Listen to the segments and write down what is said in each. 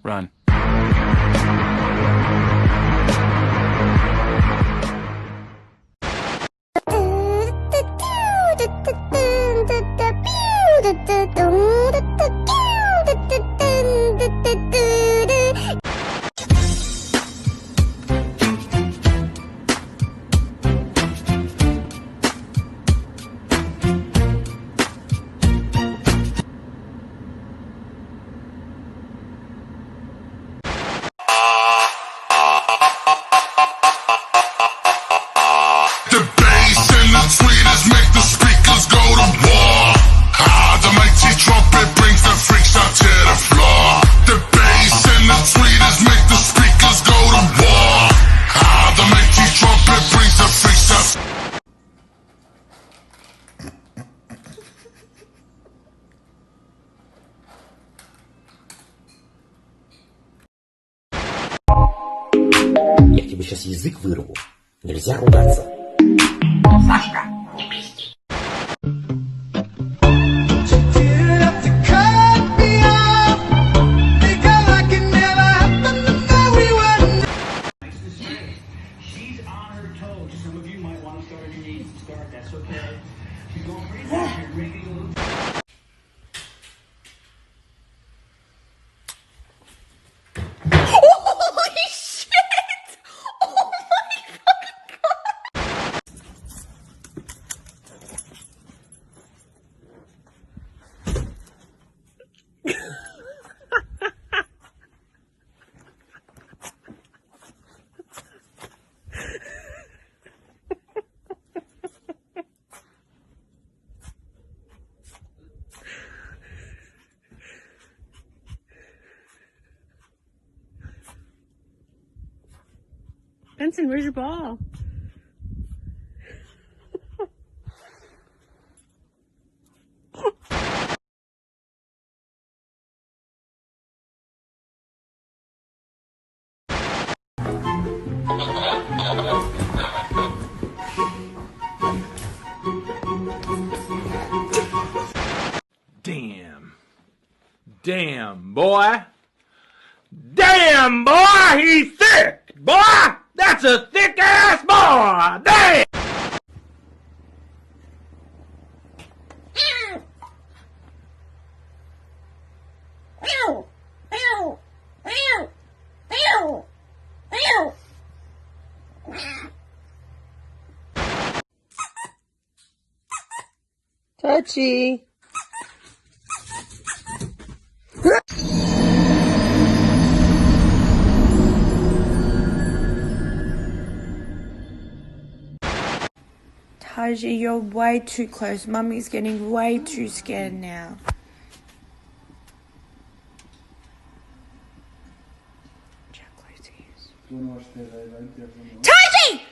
Run. Я тебе сейчас язык вырву. Нельзя ругаться. Сашка, не пизди. Benson, where's your ball? Damn, boy. Damn, boy, he's thick. Boy, that's a thick-ass boy. Damn. Touchy. Taji, you're way too close. Mummy's getting way too scared now. Taji!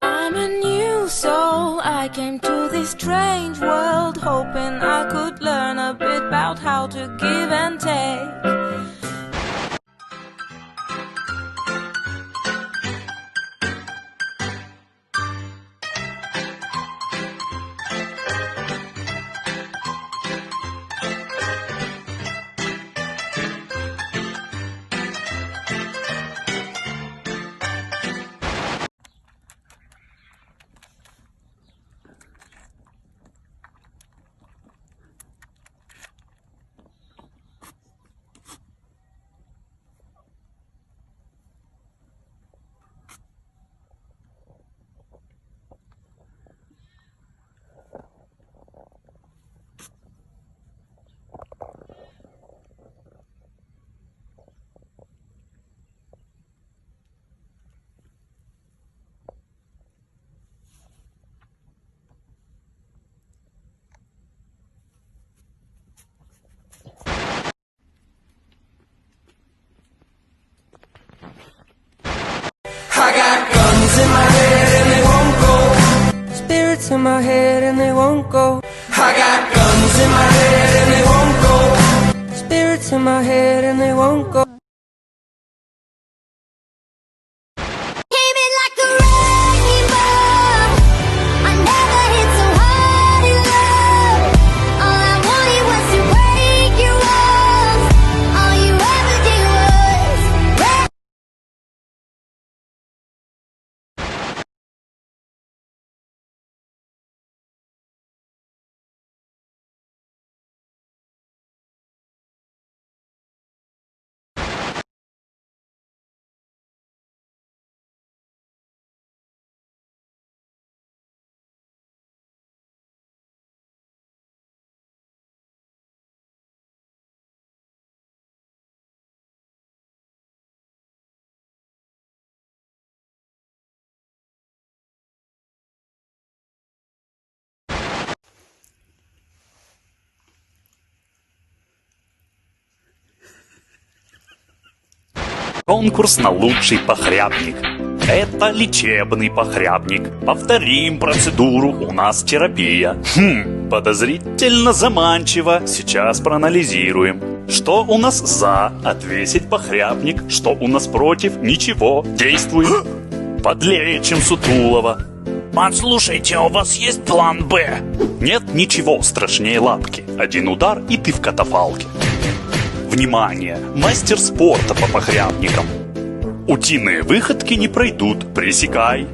I'm a new soul. I came to this strange world hoping I could learn a bit about how to give and take. Spirits in my head and they won't go. I got guns in my head and they won't go. Spirits in my head and they won't go. Конкурс на лучший похряпник. Это лечебный похряпник. Повторим процедуру, у нас терапия. Подозрительно заманчиво. Сейчас проанализируем. Что у нас за? Отвесить похряпник. Что у нас против? Ничего. Действуем. Подлечим Сутулова. Послушайте, у вас есть план Б? Нет ничего страшнее лапки. Один удар и ты в катафалке. Внимание! Мастер спорта по похряпникам. Утиные выходки не пройдут, пресекай.